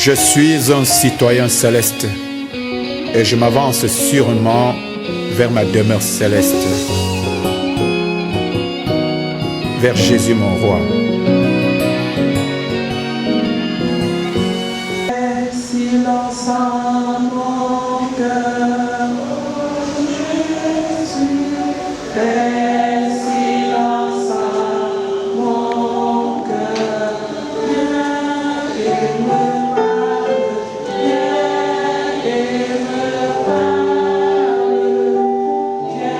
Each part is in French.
Je suis un citoyen céleste et je m'avance sûrement vers ma demeure céleste, vers Jésus mon roi. Silence en mon cœur, oh Jésus, fais silence en mon cœur, viens et me parle, viens et me parle, viens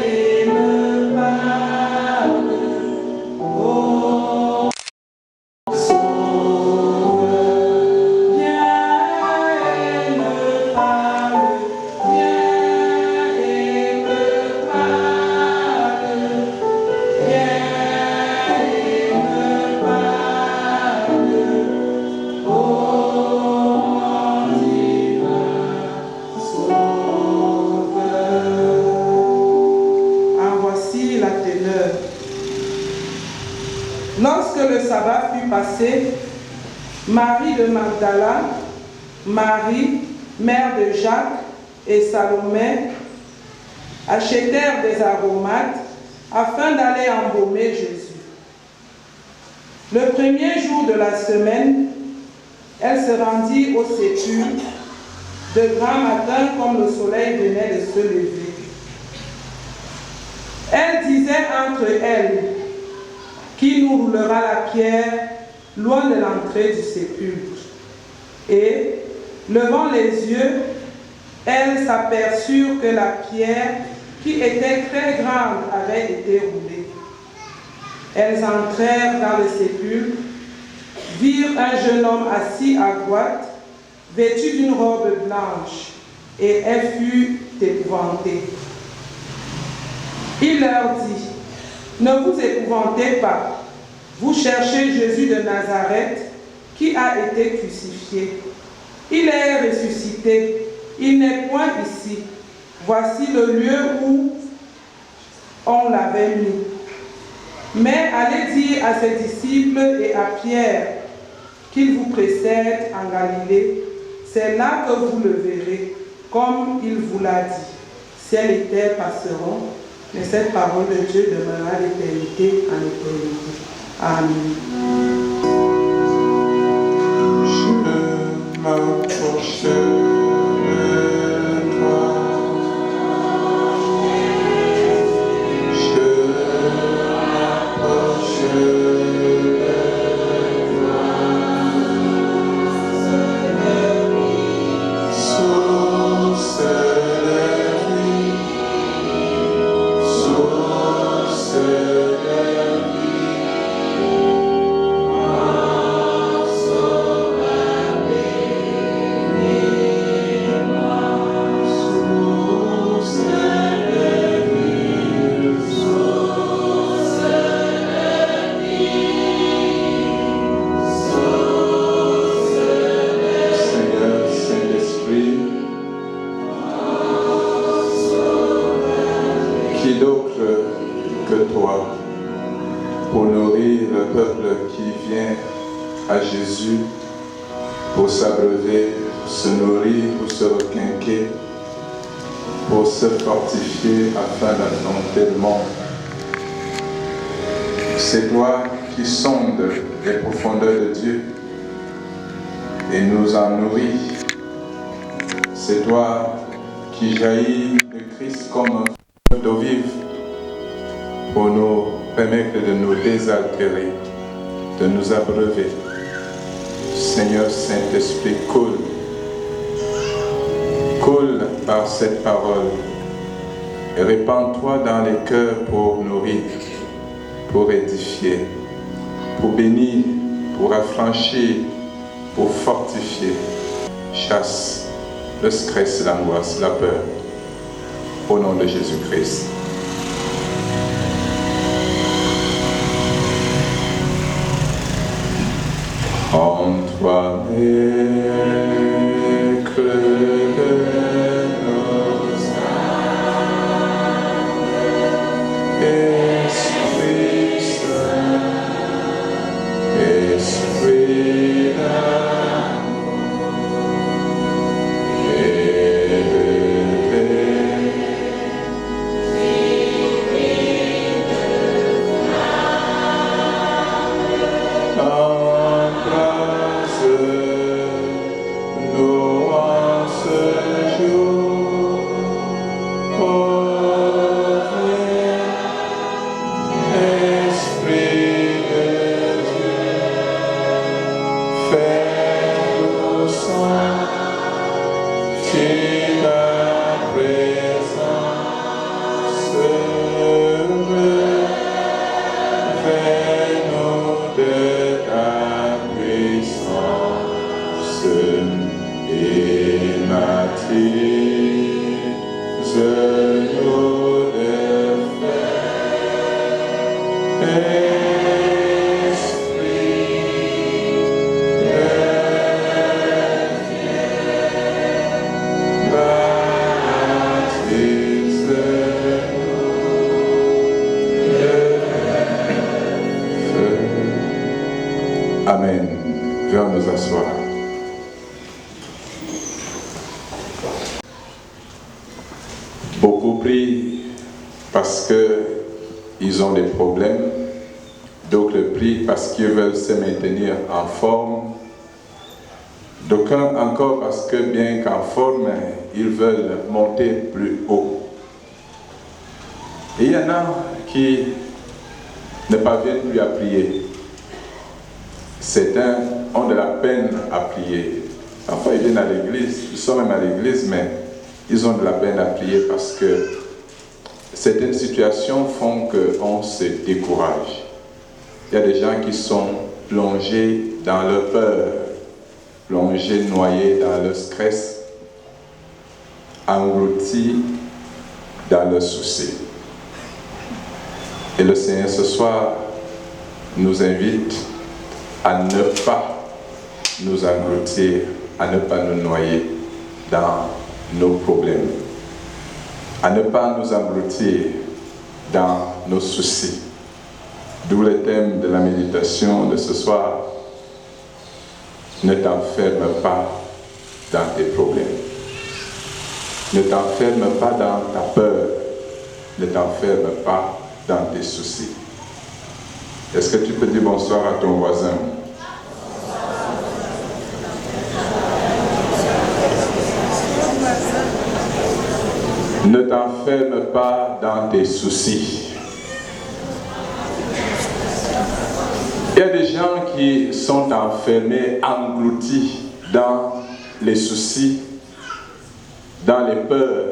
et me parle, oh Lorsque le sabbat fut passé, Marie de Magdala, Marie, mère de Jacques et Salomé achetèrent des aromates afin d'aller embaumer Jésus. Le premier jour de la semaine, elle se rendit au sépulcre de grand matin comme le soleil venait de se lever. Elle disait entre elles: qui nous roulera la pierre loin de l'entrée du sépulcre? Et, levant les yeux, elles s'aperçurent que la pierre, qui était très grande, avait été roulée. Elles entrèrent dans le sépulcre, virent un jeune homme assis à droite, vêtu d'une robe blanche, et elles furent épouvantées. Il leur dit: ne vous épouvantez pas, vous cherchez Jésus de Nazareth qui a été crucifié. Il est ressuscité, il n'est point ici. Voici le lieu où on l'avait mis. Mais allez dire à ses disciples et à Pierre qu'il vous précède en Galilée. C'est là que vous le verrez, comme il vous l'a dit. Ciel et terre passeront, mais cette parole de Dieu demeurera d'éternité en éternité. Amen. Je m'approche de toi. Je m'approche de toi. Source de vie. Source de qui d'autre que toi pour nourrir le peuple qui vient à Jésus, pour s'abreuver, pour se nourrir, pour se requinquer, pour se fortifier afin d'affronter le monde. C'est toi qui sondes les profondeurs de Dieu et nous en nourris. C'est toi qui jaillis de Christ comme un fleuve d'eau vive pour nous permettre de nous désaltérer, de nous abreuver. Seigneur Saint-Esprit, coule par cette parole et répands-toi dans les cœurs pour nourrir, pour édifier, pour bénir, pour affranchir, pour fortifier. Chasse le stress, l'angoisse, la peur, au nom de Jésus-Christ. En toi est nos âmes, Esprit Saint, Esprit d'âme. Amen. Viens nous asseoir. Beaucoup prient parce qu'ils ont des problèmes, d'autres prient parce qu'ils veulent se maintenir en forme, d'aucuns encore parce que bien qu'en forme, ils veulent monter plus haut. Et il y en a qui ne parviennent plus à prier. Certains ont de la peine à prier. Parfois ils viennent à l'église, ils sont même à l'église, mais ils ont de la peine à prier parce que certaines situations font qu'on se décourage. Il y a des gens qui sont plongés dans leur peur, plongés, noyés dans leur stress, engloutis dans leurs soucis. Et le Seigneur ce soir nous invite à ne pas nous engloutir, à ne pas nous noyer dans nos problèmes, à ne pas nous engloutir dans nos soucis. D'où le thème de la méditation de ce soir. Ne t'enferme pas dans tes problèmes. Ne t'enferme pas dans ta peur. Ne t'enferme pas dans tes soucis. Est-ce que tu peux dire bonsoir à ton voisin? Ne t'enferme pas dans tes soucis. Il y a des gens qui sont enfermés, engloutis dans les soucis, dans les peurs,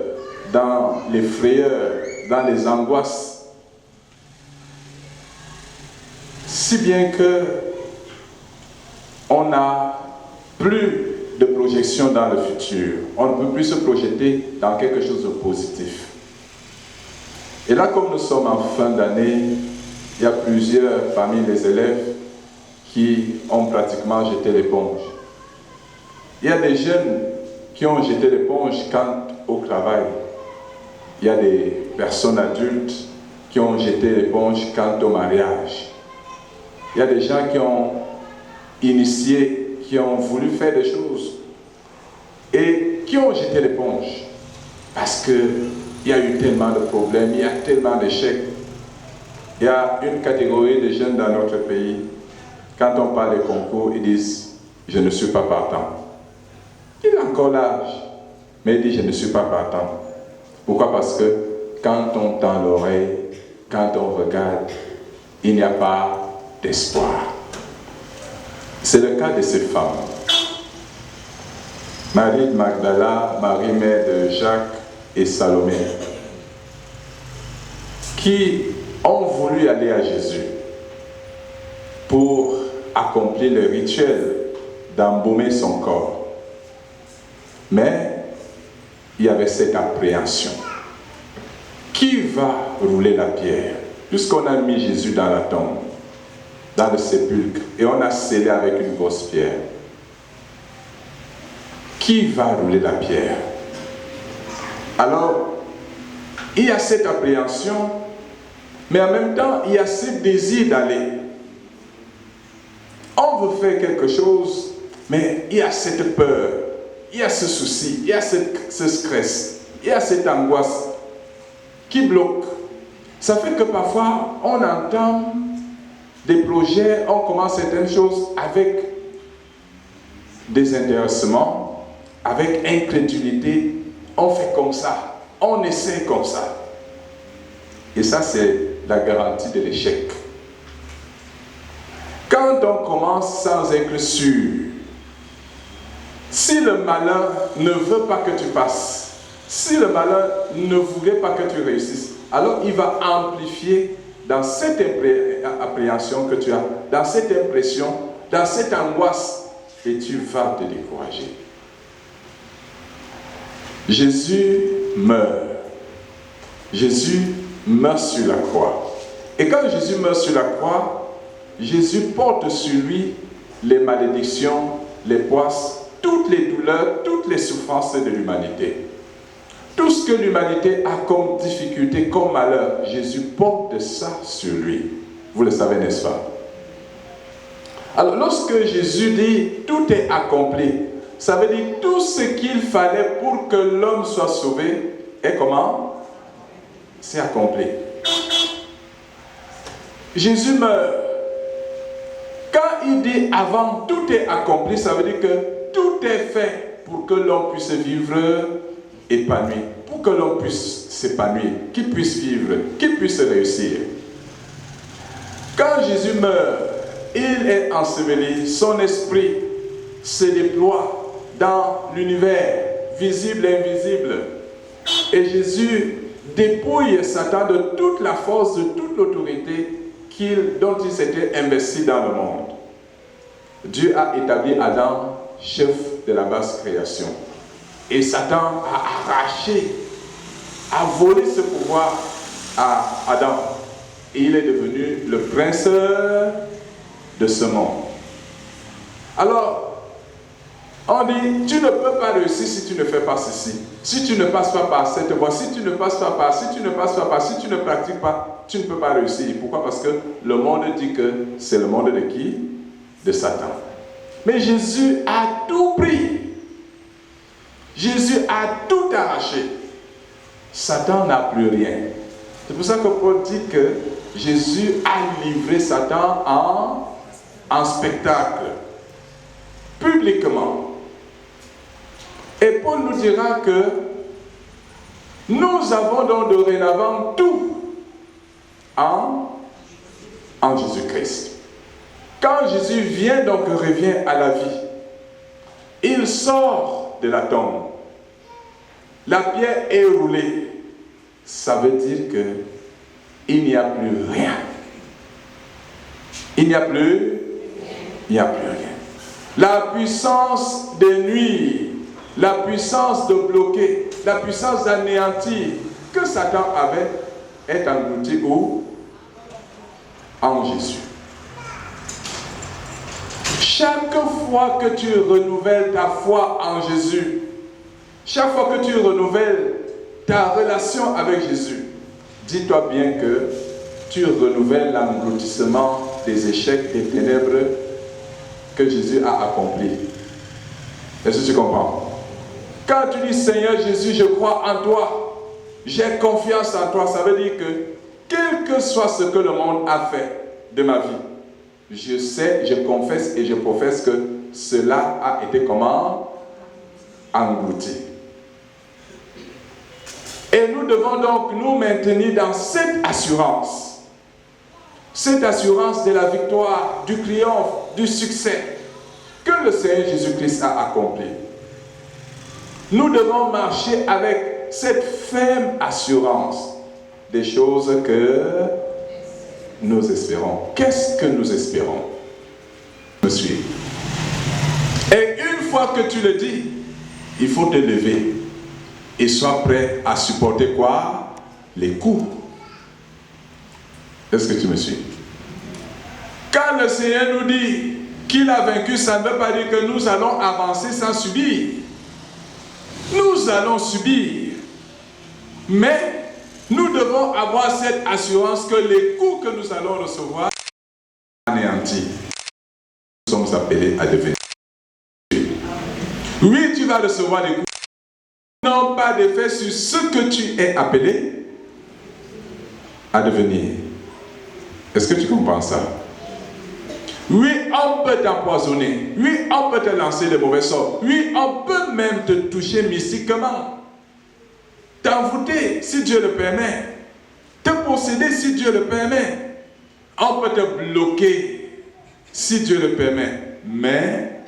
dans les frayeurs, dans les angoisses. Si bien que on n'a plus de projection dans le futur. On ne peut plus se projeter dans quelque chose de positif. Et là, comme nous sommes en fin d'année, il y a plusieurs parmi les élèves qui ont pratiquement jeté l'éponge. Il y a des jeunes qui ont jeté l'éponge quant au travail. Il y a des personnes adultes qui ont jeté l'éponge quant au mariage. Il y a des gens qui ont initié, qui ont voulu faire des choses et qui ont jeté l'éponge parce qu'il y a eu tellement de problèmes, il y a tellement d'échecs. Il y a une catégorie de jeunes dans notre pays, quand on parle des concours, ils disent « je ne suis pas partant ». Il a encore l'âge, mais il dit « je ne suis pas partant ». Pourquoi? Parce que quand on tend l'oreille, quand on regarde, il n'y a pas d'espoir. C'est le cas de ces femmes. Marie de Magdala, Marie mère de Jacques et Salomé, qui ont voulu aller à Jésus pour accomplir le rituel d'embaumer son corps. Mais il y avait cette appréhension. Qui va rouler la pierre? Puisqu'on a mis Jésus dans la tombe, dans le sépulcre, et on a scellé avec une grosse pierre. Qui va rouler la pierre? Alors, il y a cette appréhension, mais en même temps, il y a ce désir d'aller. On veut faire quelque chose, mais il y a cette peur, il y a ce souci, il y a ce stress, il y a cette angoisse qui bloque. Ça fait que parfois, on entend des projets, on commence certaines choses avec désintéressement, avec incrédulité. On fait comme ça, on essaie comme ça. Et ça, c'est la garantie de l'échec. Quand on commence sans être sûr, si le malin ne veut pas que tu passes, si le malin ne voulait pas que tu réussisses, alors il va amplifier dans cette appréhension que tu as, dans cette impression, dans cette angoisse, et tu vas te décourager. Jésus meurt. Jésus meurt sur la croix. Et quand Jésus meurt sur la croix, Jésus porte sur lui les malédictions, les poisses, toutes les douleurs, toutes les souffrances de l'humanité. Tout ce que l'humanité a comme difficulté, comme malheur, Jésus porte ça sur lui. Vous le savez, n'est-ce pas? Alors lorsque Jésus dit tout est accompli, ça veut dire tout ce qu'il fallait pour que l'homme soit sauvé est comment? C'est accompli. Jésus meurt. Quand il dit avant tout est accompli, ça veut dire que tout est fait pour que l'homme puisse vivre épanoui, pour que l'homme puisse s'épanouir, qu'il puisse vivre, qu'il puisse réussir. Quand Jésus meurt, il est enseveli, son esprit se déploie dans l'univers, visible et invisible. Et Jésus dépouille Satan de toute la force, de toute l'autorité dont il s'était investi dans le monde. Dieu a établi Adam chef de la basse création. Et Satan a arraché, a volé ce pouvoir à Adam. Et il est devenu le prince de ce monde. Alors, on dit, tu ne peux pas réussir si tu ne fais pas ceci. Si tu ne passes pas par cette voie, si tu ne passes pas par, si tu ne passes pas par, si tu ne pratiques pas, tu ne peux pas réussir. Pourquoi? Parce que le monde dit que c'est le monde de qui? De Satan. Mais Jésus a tout pris. Jésus a tout arraché. Satan n'a plus rien. C'est pour ça que Paul dit que Jésus a livré Satan en spectacle, publiquement. Et Paul nous dira que nous avons donc dorénavant tout en Jésus-Christ. Quand Jésus vient, donc revient à la vie, il sort de la tombe. La pierre est roulée. Ça veut dire qu'il n'y a plus rien. Il n'y a plus rien. La puissance de nuire, la puissance de bloquer, la puissance d'anéantir que Satan avait est engloutie où? En Jésus. Chaque fois que tu renouvelles ta foi en Jésus, chaque fois que tu renouvelles ta relation avec Jésus, dis-toi bien que tu renouvelles l'engloutissement des échecs, des ténèbres que Jésus a accomplis. Est-ce que tu comprends? Quand tu dis Seigneur Jésus, je crois en toi, j'ai confiance en toi, ça veut dire que quel que soit ce que le monde a fait de ma vie, je sais, je confesse et je professe que cela a été comment? Englouti. Et nous devons donc nous maintenir dans cette assurance de la victoire, du triomphe, du succès que le Seigneur Jésus-Christ a accompli. Nous devons marcher avec cette ferme assurance des choses que nous espérons. Qu'est-ce que nous espérons? Me suis. Et une fois que tu le dis, il faut te lever et sois prêt à supporter quoi? Les coups. Est-ce que tu me suis? Quand le Seigneur nous dit qu'il a vaincu, ça ne veut pas dire que nous allons avancer sans subir. Nous allons subir. Mais nous devons avoir cette assurance que les coups que nous allons recevoir sont anéantis. Nous sommes appelés à devenir. Oui, tu vas recevoir des coups. Non pas d'effet sur ce que tu es appelé à devenir. Est-ce que tu comprends ça? Oui, on peut t'empoisonner. Oui, on peut te lancer de mauvais sorts. Oui, on peut même te toucher mystiquement. T'envoûter si Dieu le permet. Te posséder si Dieu le permet. On peut te bloquer si Dieu le permet. Mais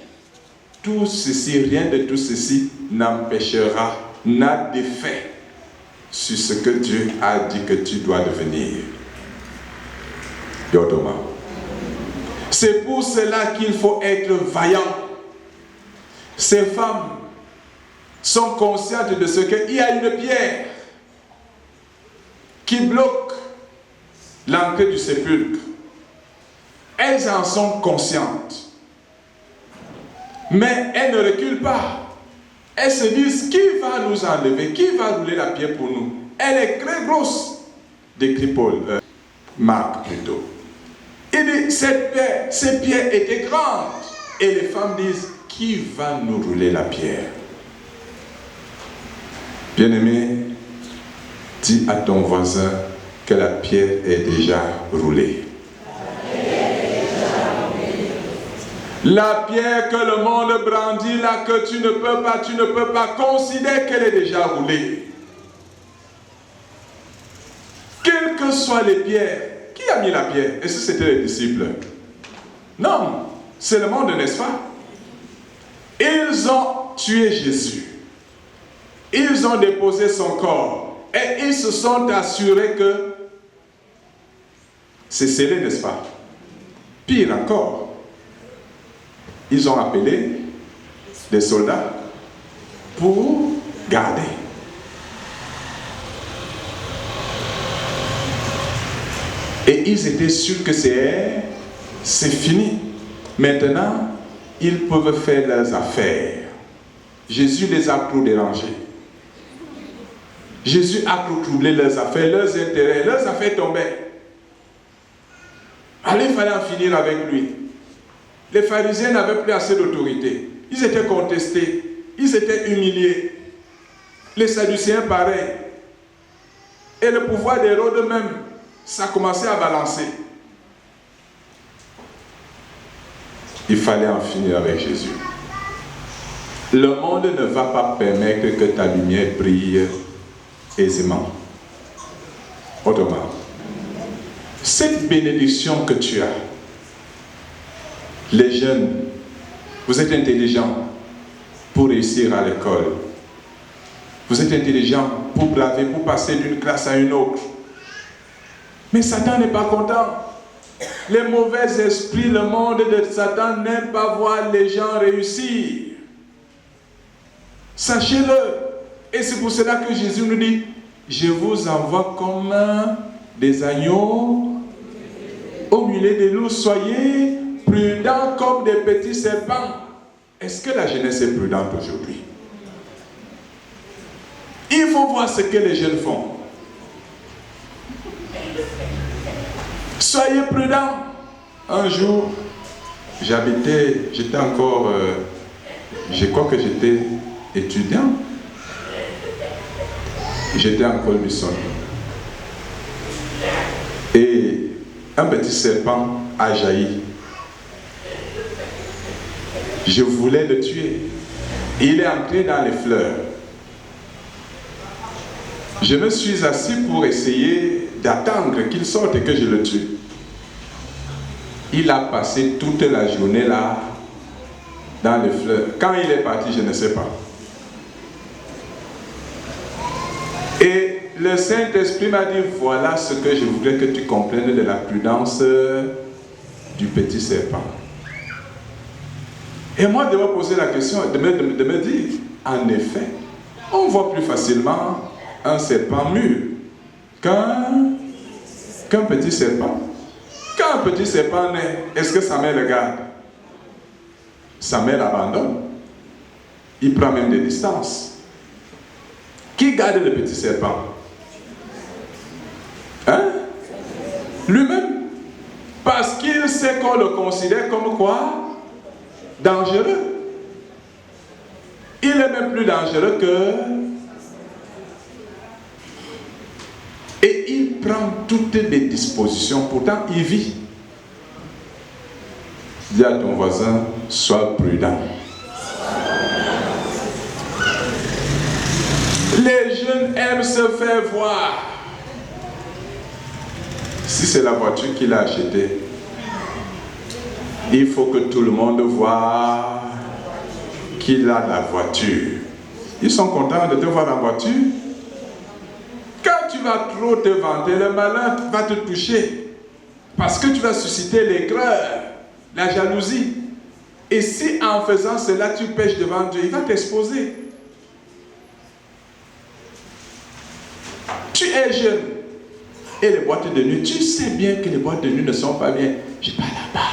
tout ceci, rien de tout ceci n'empêchera, n'a d'effet sur ce que Dieu a dit que tu dois devenir. Yotoma. C'est pour cela qu'il faut être vaillant. Ces femmes sont conscientes de ce qu'il y a une pierre qui bloque l'entrée du sépulcre. Elles en sont conscientes. Mais elles ne reculent pas. Elles se disent, qui va nous enlever? Qui va rouler la pierre pour nous? Elle est très grosse, décrit Paul, Marc plutôt. Il dit, cette pierre était grande. Et les femmes disent, qui va nous rouler la pierre? Bien-aimé, dis à ton voisin que la pierre est déjà roulée. La pierre que le monde brandit là, que tu ne peux pas considérer qu'elle est déjà roulée. Quelles que soient les pierres, qui a mis la pierre? Est-ce que c'était les disciples? Non, c'est le monde, n'est-ce pas? Ils ont tué Jésus. Ils ont déposé son corps. Et ils se sont assurés que c'est scellé, n'est-ce pas? Pire encore, ils ont appelé des soldats pour garder. Et ils étaient sûrs que c'est fini. Maintenant, ils peuvent faire leurs affaires. Jésus les a trop dérangés. Jésus a trop troublé leurs affaires, leurs intérêts, leurs affaires tombaient. Alors il fallait en finir avec lui. Les pharisiens n'avaient plus assez d'autorité. Ils étaient contestés, ils étaient humiliés. Les sadducéens pareil. Et le pouvoir d'Hérode même, ça commençait à balancer. Il fallait en finir avec Jésus. Le monde ne va pas permettre que ta lumière brille aisément. Autrement, cette bénédiction que tu as, les jeunes, vous êtes intelligents pour réussir à l'école. Vous êtes intelligents pour braver, pour passer d'une classe à une autre. Mais Satan n'est pas content. Les mauvais esprits, le monde de Satan n'aime pas voir les gens réussir. Sachez-le. Et c'est pour cela que Jésus nous dit, je vous envoie comme des agneaux au milieu des loups. Soyez prudents comme des petits serpents. Est-ce que la jeunesse est prudente aujourd'hui? Il faut voir ce que les jeunes font. Soyez prudents. Un jour, j'étais encore, je crois que j'étais étudiant. J'étais en col du son. Et un petit serpent a jailli. Je voulais le tuer. Il est entré dans les fleurs. Je me suis assis pour essayer d'attendre qu'il sorte et que je le tue. Il a passé toute la journée là, dans les fleurs. Quand il est parti, je ne sais pas. Et le Saint-Esprit m'a dit, voilà ce que je voudrais que tu comprennes de la prudence du petit serpent. Et moi, de me poser la question, de me dire, en effet, on voit plus facilement un serpent mûr qu'un petit serpent. Quand un petit serpent naît, est-ce que sa mère le garde? Sa mère l'abandonne. Il prend même des distances. Qui garde le petit serpent? Hein? Lui-même. Parce qu'il sait qu'on le considère comme quoi? Dangereux. Il est même plus dangereux que... Et il prend toutes les dispositions, pourtant il vit. Dis à ton voisin, sois prudent. Les jeunes aiment se faire voir. Si c'est la voiture qu'il a achetée, il faut que tout le monde voit qu'il a la voiture. Ils sont contents de te voir en voiture. Quand tu vas trop te vanter, le malin va te toucher. Parce que tu vas susciter l'aigreur, la jalousie. Et si en faisant cela, tu pèches devant Dieu, il va t'exposer. Tu es jeune. Et les boîtes de nuit, tu sais bien que les boîtes de nuit ne sont pas bien. Je pars là-bas.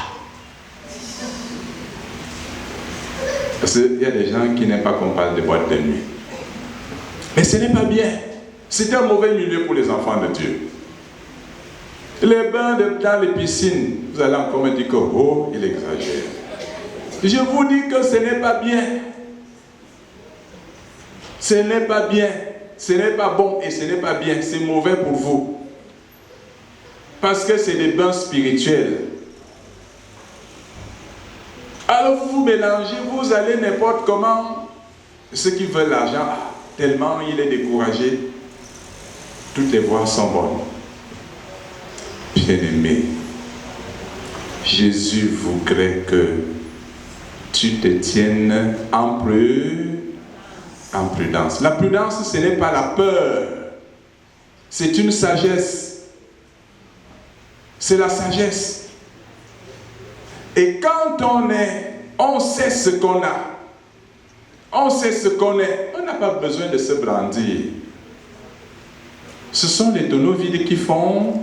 Parce qu'il y a des gens qui n'aiment pas qu'on parle de boîtes de nuit. Mais ce n'est pas bien. C'est un mauvais milieu pour les enfants de Dieu. Les bains dans les piscines, vous allez encore me dire que oh, il exagère. Je vous dis que ce n'est pas bien. Ce n'est pas bien. Ce n'est pas bon et ce n'est pas bien. C'est mauvais pour vous. Parce que c'est des bains spirituels. Alors vous vous mélangez, vous allez n'importe comment. Ceux qui veulent l'argent, tellement il est découragé. Toutes les voies sont bonnes. Bien-aimé, Jésus voudrait que tu te tiennes en prudence. La prudence, ce n'est pas la peur. C'est une sagesse. C'est la sagesse. Et quand on sait ce qu'on a. On sait ce qu'on est. On n'a pas besoin de se brandir. Ce sont les tonneaux vides qui font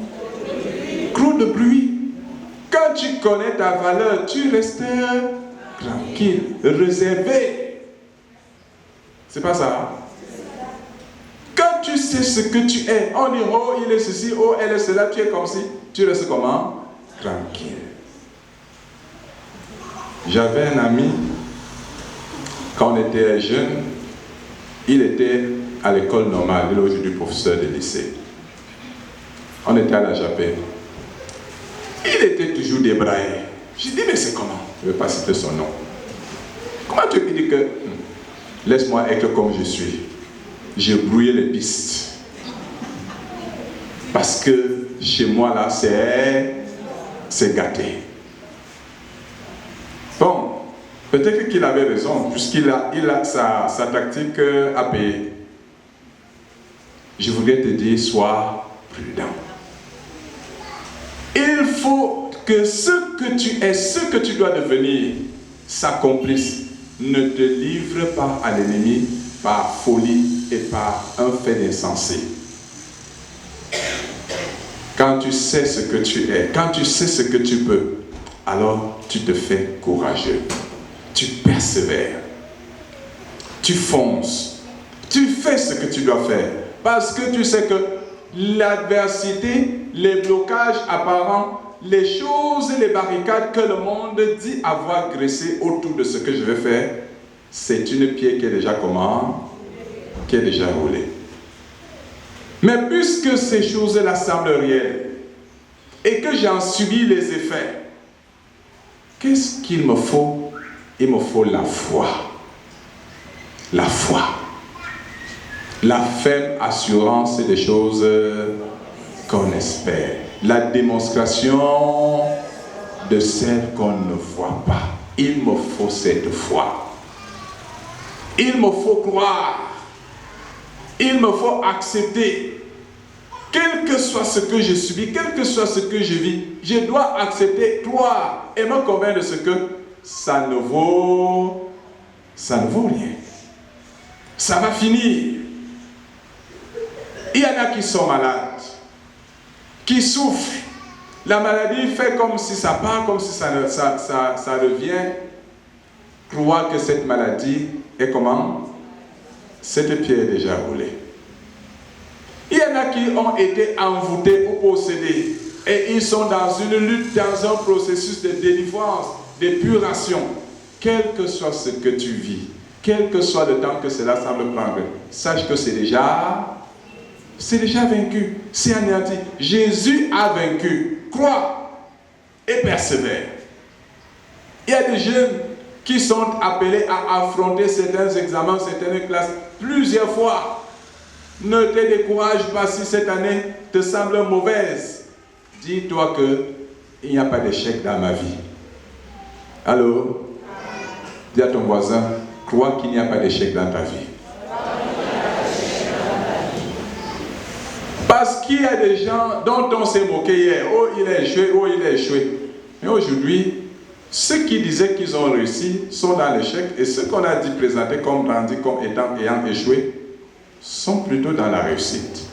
trop de bruit. Quand tu connais ta valeur, tu restes tranquille, réservé. C'est pas ça? Quand tu sais ce que tu es, on dit oh il est ceci, oh elle est cela, tu es comme si, tu restes comment? Tranquille. J'avais un ami, quand on était jeune, il était à l'école normale, il est aujourd'hui professeur de lycée. On était à la Japée. Il était toujours débraillé. J'ai dit, mais c'est comment? Je ne vais pas citer son nom. Comment tu peux dire que laisse-moi être comme je suis? J'ai brouillé les pistes. Parce que chez moi, là, c'est gâté. Bon, peut-être qu'il avait raison, puisqu'il a sa tactique à payer. Je voudrais te dire, sois prudent. Il faut que ce que tu es, ce que tu dois devenir, s'accomplisse. Ne te livre pas à l'ennemi par folie et par un fait d'insensé. Quand tu sais ce que tu es, quand tu sais ce que tu peux, alors tu te fais courageux. Tu persévères. Tu fonces. Tu fais ce que tu dois faire. Parce que tu sais que l'adversité, les blocages apparents, les choses et les barricades que le monde dit avoir dressées autour de ce que je vais faire, c'est une pierre qui est déjà comment? Qui est déjà roulée. Mais puisque ces choses-là semblent réelles et que j'en subis les effets, qu'est-ce qu'il me faut? Il me faut la foi. La foi. La ferme assurance des choses qu'on espère. La démonstration de celles qu'on ne voit pas. Il me faut cette foi. Il me faut croire. Il me faut accepter. Quel que soit ce que je subis, quel que soit ce que je vis, je dois accepter, croire et me convaincre de ce que ça ne vaut rien. Ça va finir. Il y en a qui sont malades, qui souffrent. La maladie fait comme si ça part, comme si ça revient. Croire que cette maladie est comment? Cette pierre est déjà roulée. Il y en a qui ont été envoûtés ou possédés et ils sont dans une lutte, dans un processus de délivrance, d'épuration. Quel que soit ce que tu vis, quel que soit le temps que cela semble prendre, sache que c'est déjà vaincu, c'est anéanti. Jésus a vaincu. Crois et persévère. Il y a des jeunes qui sont appelés à affronter certains examens, certaines classes plusieurs fois. Ne te décourage pas si cette année te semble mauvaise. Dis-toi qu'il n'y a pas d'échec dans ma vie. Allô? Dis à ton voisin, crois qu'il n'y a pas d'échec dans ta vie. Parce qu'il y a des gens dont on s'est moqué hier. Oh, il a échoué, oh, il a échoué. Mais aujourd'hui, ceux qui disaient qu'ils ont réussi sont dans l'échec et ceux qu'on a dit présenter comme brandis, comme ayant échoué, sont plutôt dans la réussite.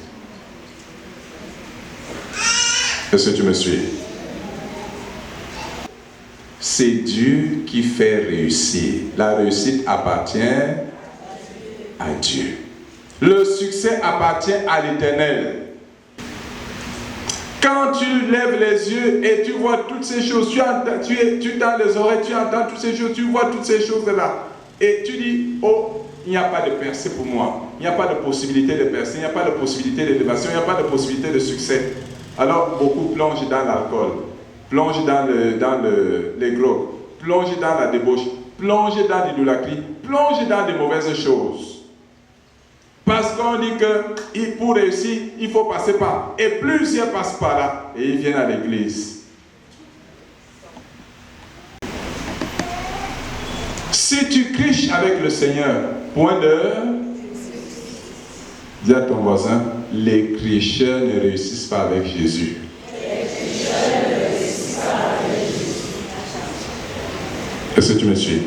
Est-ce que tu me suis? C'est Dieu qui fait réussir. La réussite appartient à Dieu. Le succès appartient à l'Éternel. Quand tu lèves les yeux et tu vois toutes ces choses, tu tends les oreilles, tu entends toutes ces choses, tu vois toutes ces choses-là. Et tu dis, oh, il n'y a pas de percée pour moi. Il n'y a pas de possibilité de percée, il n'y a pas de possibilité d'élévation, il n'y a pas de possibilité de succès. Alors beaucoup plongent dans l'alcool, plongent dans les drogues, plongent dans la débauche, plongent dans l'idolâtrie, plongent dans de mauvaises choses. Parce qu'on dit que pour réussir, il faut passer par. Et plusieurs passent par là et ils viennent à l'église. Si tu criches avec le Seigneur, point d'heure, dis à ton voisin, les cricheurs ne réussissent pas avec Jésus. Est-ce que tu me suis?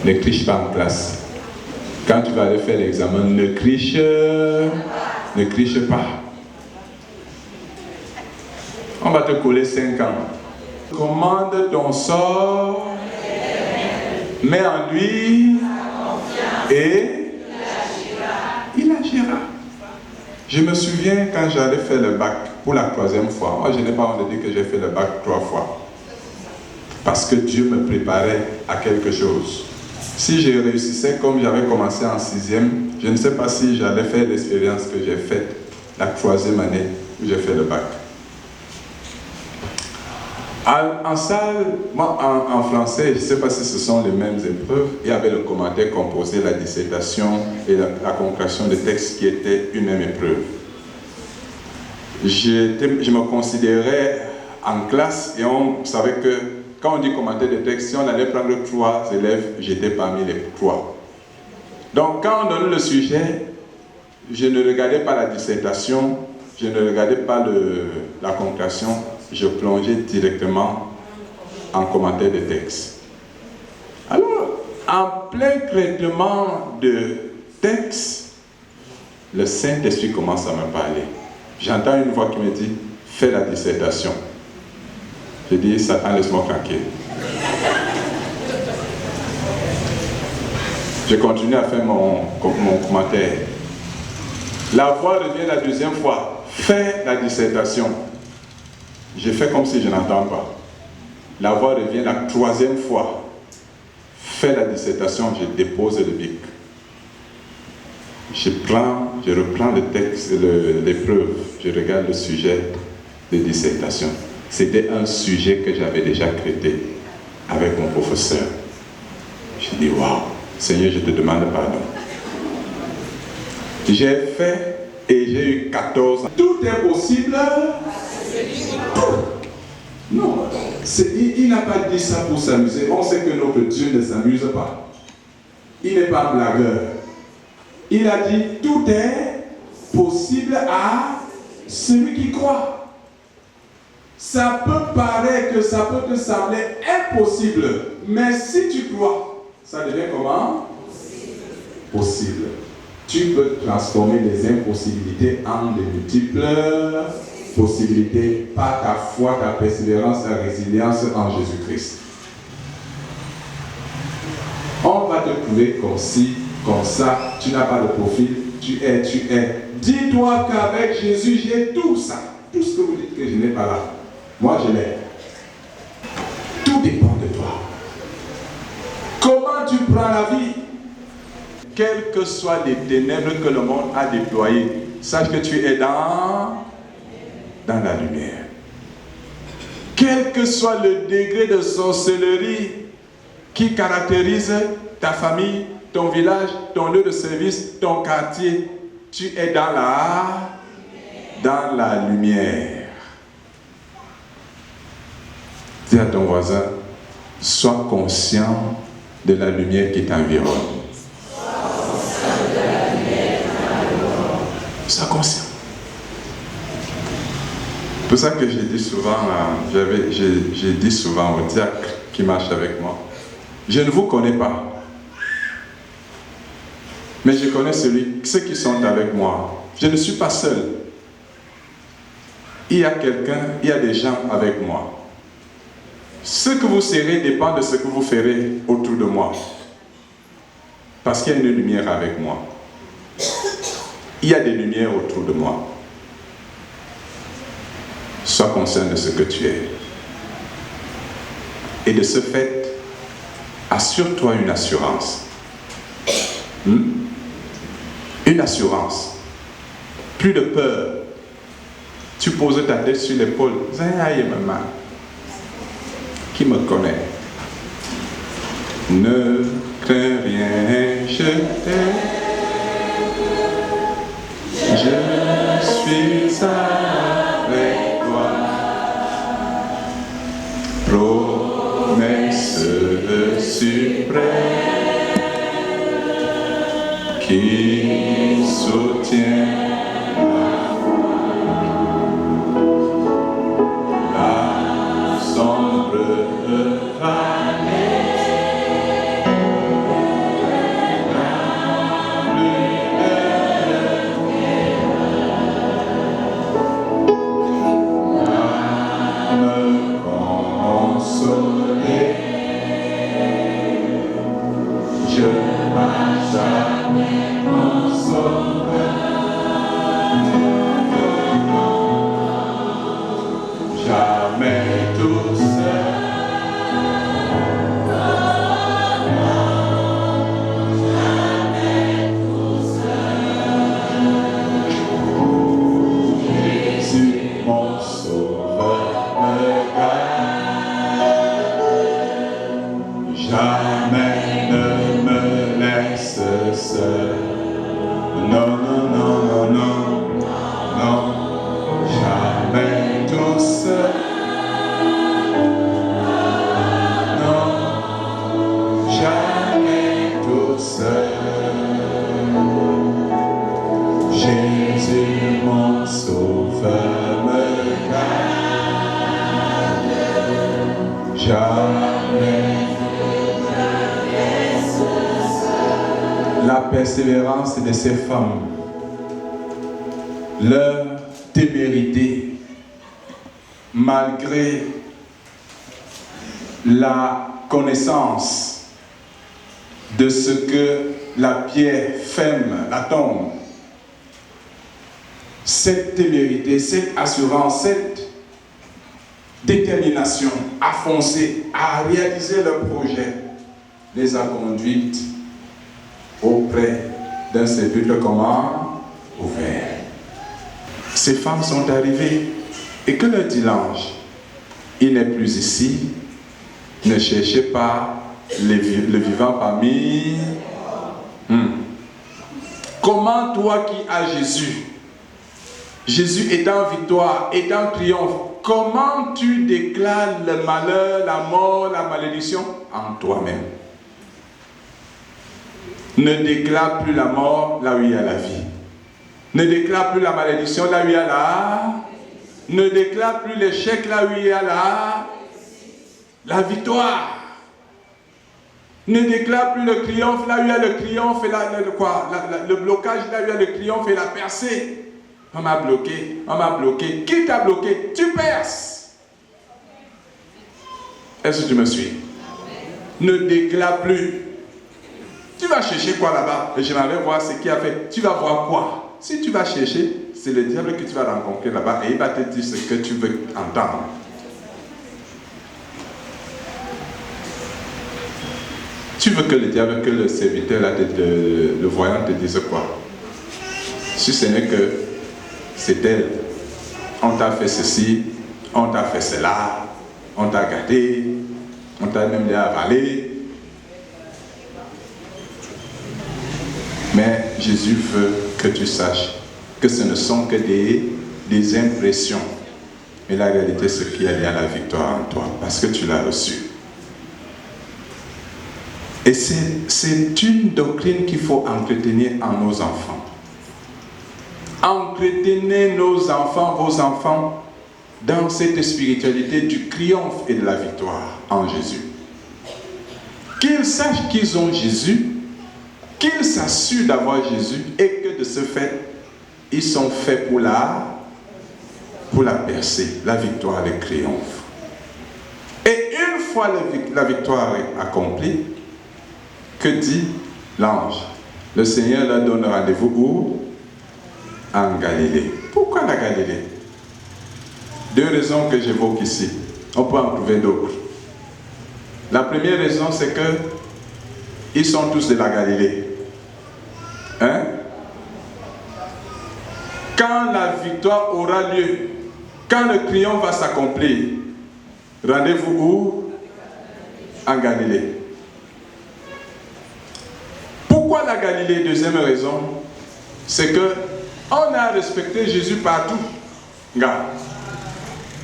Ne criche pas en classe. Quand tu vas aller faire l'examen, ne criche pas. On va te coller 5 ans. Commande ton sort, mets en lui et il agira. Je me souviens quand j'allais faire le bac pour la 3e fois. Moi, je n'ai pas honte de dire que j'ai fait le bac 3 fois. Parce que Dieu me préparait à quelque chose. Si je réussissais comme j'avais commencé en 6e, je ne sais pas si j'allais faire l'expérience que j'ai faite la 3e année où j'ai fait le bac. En salle, moi en français, je ne sais pas si ce sont les mêmes épreuves, il y avait le commentaire composé, la dissertation et la conclusion des textes qui étaient une même épreuve. Je me considérais en classe et on savait que quand on dit commentaire de texte, si on allait prendre 3 élèves, j'étais parmi les 3. Donc quand on donne le sujet, je ne regardais pas la dissertation, je ne regardais pas la conclusion, je plongeais directement en commentaire de texte. Alors, en plein traitement de texte, le Saint-Esprit commence à me parler. J'entends une voix qui me dit, fais la dissertation. Je dis, Satan, laisse-moi tranquille. Je continue à faire mon commentaire. La voix revient la 2e fois. Fais la dissertation. Je fais comme si je n'entends pas. La voix revient la 3e fois. Fais la dissertation, je dépose le bic. Je reprends le texte, l'épreuve. Je regarde le sujet de dissertation. C'était un sujet que j'avais déjà traité avec mon professeur. Je dis, waouh, Seigneur, je te demande pardon. J'ai fait et j'ai eu 14 ans. Tout est possible. Tout. Non, il n'a pas dit ça pour s'amuser. On sait que notre Dieu ne s'amuse pas. Il n'est pas blagueur. Il a dit, tout est possible à celui qui croit. Ça peut paraître que ça peut te sembler impossible, mais si tu crois, ça devient comment? Possible. Tu peux transformer les impossibilités en de multiples possibilités par ta foi, ta persévérance, ta résilience en Jésus-Christ. On va te trouver comme ci, comme ça, tu n'as pas de profil, tu es. Dis-toi qu'avec Jésus, j'ai tout ça. Tout ce que vous dites que je n'ai pas là. Moi, je l'ai. Tout dépend de toi. Comment tu prends la vie? Quelles que soient les ténèbres que le monde a déployées, sache que tu es dans la lumière. Quel que soit le degré de sorcellerie qui caractérise ta famille, ton village, ton lieu de service, ton quartier, tu es dans la lumière. Dis à ton voisin, sois conscient de la lumière qui t'environne. Sois conscient. C'est pour ça que j'ai dit souvent, j'ai dit souvent au diacre qui marche avec moi, je ne vous connais pas, mais je connais ceux qui sont avec moi. Je ne suis pas seul. Il y a des gens avec moi. Ce que vous serez dépend de ce que vous ferez autour de moi. Parce qu'il y a une lumière avec moi. Il y a des lumières autour de moi. Sois conscient de ce que tu es. Et de ce fait, assure-toi une assurance. Une assurance. Plus de peur. Tu poses ta tête sur l'épaule. Aïe, maman. Qui me connaît? Ne crains rien, je t'aime. Je suis avec toi. Promesse suprême qui soutient la sombre vallée. La persévérance de ces femmes, leur témérité, malgré la connaissance de ce que la pierre ferme la tombe, cette témérité, cette assurance, cette détermination à foncer, à réaliser leur projet, les a conduites auprès d'un sépulcre comment ouvert. Ces femmes sont arrivées et que leur dit l'ange? Il n'est plus ici, ne cherchez pas le vivant parmi. Comment toi qui as Jésus, Jésus est en victoire, est en triomphe, comment tu déclares le malheur, la mort, la malédiction en toi-même? Ne déclare plus la mort là où il y a la vie. Ne déclare plus la malédiction là où il y a la... Ne déclare plus l'échec là où il y a la victoire. Ne déclare plus le triomphe là où il y a le triomphe et le blocage là où il y a le triomphe et la percée. On m'a bloqué, on m'a bloqué. Qui t'a bloqué? Tu perces. Est-ce que tu me suis? Ne déclare plus. Tu vas chercher quoi là-bas? Et j'aimerais voir ce qu'il a fait. Tu vas voir quoi? Si tu vas chercher, c'est le diable que tu vas rencontrer là-bas et il va te dire ce que tu veux entendre. Tu veux que le diable, que le serviteur, là, le voyant te dise quoi? Si ce n'est que c'est elle. On t'a fait ceci, on t'a fait cela, on t'a gâté, on t'a même avalé. Mais Jésus veut que tu saches que ce ne sont que des impressions. Mais la réalité, c'est qu'il y a la victoire en toi, parce que tu l'as reçu. Et c'est une doctrine qu'il faut entretenir en nos enfants. Entretenez nos enfants, vos enfants, dans cette spiritualité du triomphe et de la victoire en Jésus. Qu'ils sachent qu'ils ont Jésus, qu'ils s'assurent d'avoir Jésus et que de ce fait, ils sont faits pour la percée, la victoire, le triomphe. Et une fois la victoire est accomplie, que dit l'ange? Le Seigneur leur donne rendez-vous où? En Galilée. Pourquoi la Galilée? 2 raisons que j'évoque ici. On peut en trouver d'autres. La première raison, c'est que ils sont tous de la Galilée. Hein? Quand la victoire aura lieu, quand le triomphe va s'accomplir, rendez-vous où? En Galilée. Pourquoi la Galilée? Deuxième raison, c'est que on a respecté Jésus partout.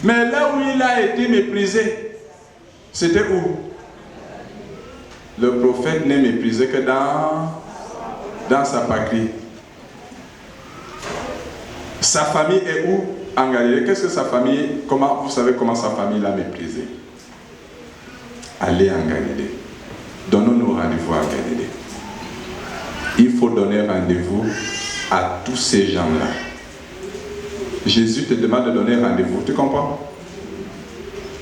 Mais là où il a été méprisé, c'était où? Le prophète n'est méprisé que dans sa patrie. Sa famille est où? En Galilée. Qu'est-ce que sa famille, vous savez comment sa famille l'a méprisé? Allez en Galilée. Donnons-nous rendez-vous en Galilée. Il faut donner rendez-vous à tous ces gens-là. Jésus te demande de donner rendez-vous, tu comprends?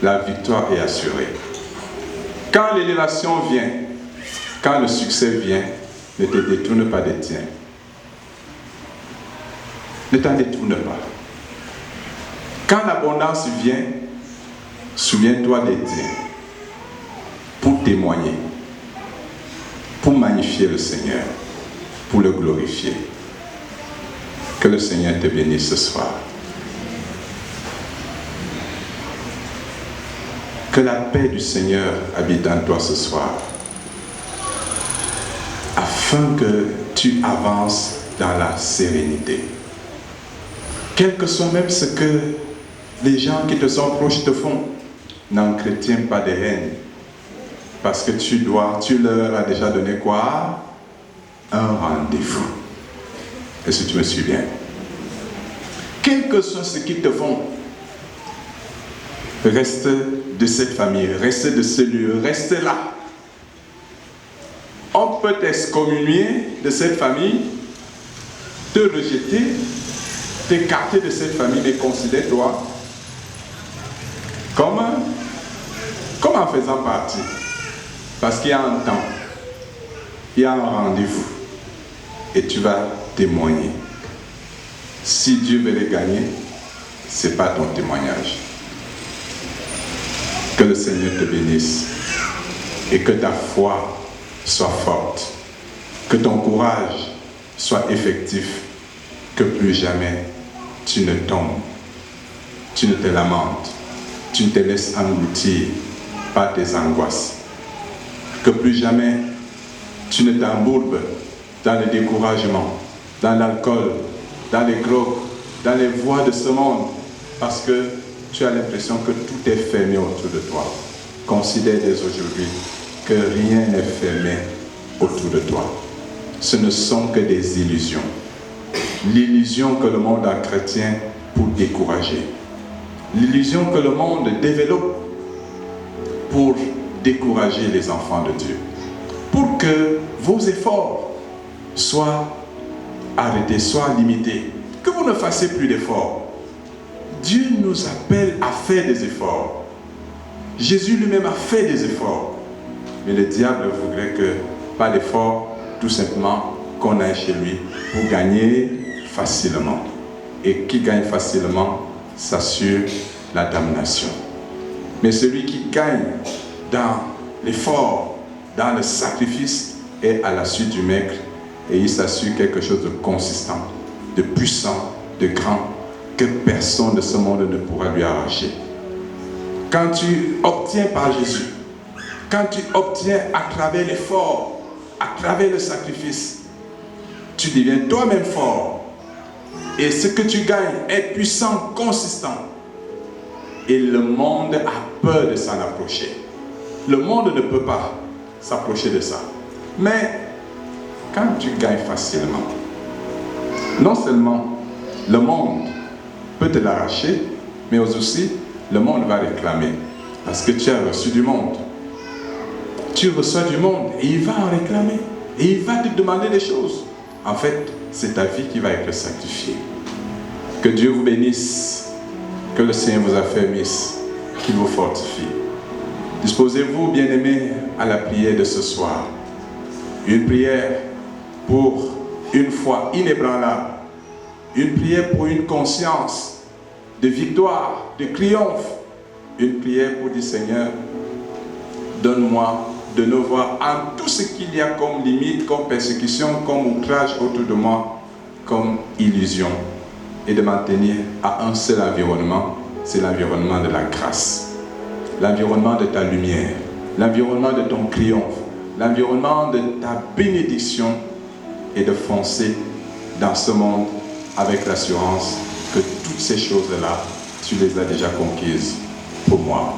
La victoire est assurée. Quand l'élévation vient, quand le succès vient, ne te détourne pas des tiens. Ne t'en détourne pas. Quand l'abondance vient, souviens-toi des tiens pour témoigner, pour magnifier le Seigneur, pour le glorifier. Que le Seigneur te bénisse ce soir. Que la paix du Seigneur habite en toi ce soir, afin que tu avances dans la sérénité. Quel que soit même ce que les gens qui te sont proches te font, n'entretiens pas de haine, parce que tu leur as déjà donné quoi? Un rendez-vous. Est-ce que tu me suis bien? Quel que soit ce qu'ils te font, reste de cette famille, reste de ce lieu, reste là. On peut t'excommunier de cette famille, te rejeter, t'écarter de cette famille, mais considère-toi comme en faisant partie. Parce qu'il y a un temps, il y a un rendez-vous, et tu vas témoigner. Si Dieu veut les gagner, ce n'est pas ton témoignage. Que le Seigneur te bénisse et que ta foi soit forte, que ton courage soit effectif, que plus jamais tu ne tombes, tu ne te lamentes, tu ne te laisses engloutir par tes angoisses, que plus jamais tu ne t'embourbes dans le découragement, dans l'alcool, dans les drogues, dans les voies de ce monde, parce que tu as l'impression que tout est fermé autour de toi. Considère dès aujourd'hui que rien n'est fermé autour de toi. Ce ne sont que des illusions. L'illusion que le monde a chrétien pour décourager. L'illusion que le monde développe pour décourager les enfants de Dieu. Pour que vos efforts soient arrêtés, soient limités. Que vous ne fassiez plus d'efforts. Dieu nous appelle à faire des efforts. Jésus lui-même a fait des efforts. Mais le diable voudrait que, pas d'effort, tout simplement, qu'on aille chez lui pour gagner facilement. Et qui gagne facilement s'assure la damnation. Mais celui qui gagne dans l'effort, dans le sacrifice, est à la suite du maître et il s'assure quelque chose de consistant, de puissant, de grand, que personne de ce monde ne pourra lui arracher. Quand tu obtiens par Jésus, quand tu obtiens à travers l'effort, à travers le sacrifice, tu deviens toi-même fort. Et ce que tu gagnes est puissant, consistant. Et le monde a peur de s'en approcher. Le monde ne peut pas s'approcher de ça. Mais quand tu gagnes facilement, non seulement le monde peut te l'arracher, mais aussi le monde va réclamer. Parce que tu as reçu du monde. Tu reçois du monde et il va en réclamer. Et il va te demander des choses. En fait, c'est ta vie qui va être sacrifiée. Que Dieu vous bénisse. Que le Seigneur vous affermisse. Qu'il vous fortifie. Disposez-vous, bien-aimés, à la prière de ce soir. Une prière pour une foi inébranlable. Une prière pour une conscience de victoire, de triomphe. Une prière pour dire, Seigneur, donne-moi de ne voir en tout ce qu'il y a comme limite, comme persécution, comme outrage autour de moi, comme illusion. Et de m'en tenir à un seul environnement, c'est l'environnement de la grâce. L'environnement de ta lumière, l'environnement de ton triomphe, l'environnement de ta bénédiction, et de foncer dans ce monde avec l'assurance que toutes ces choses-là, tu les as déjà conquises pour moi.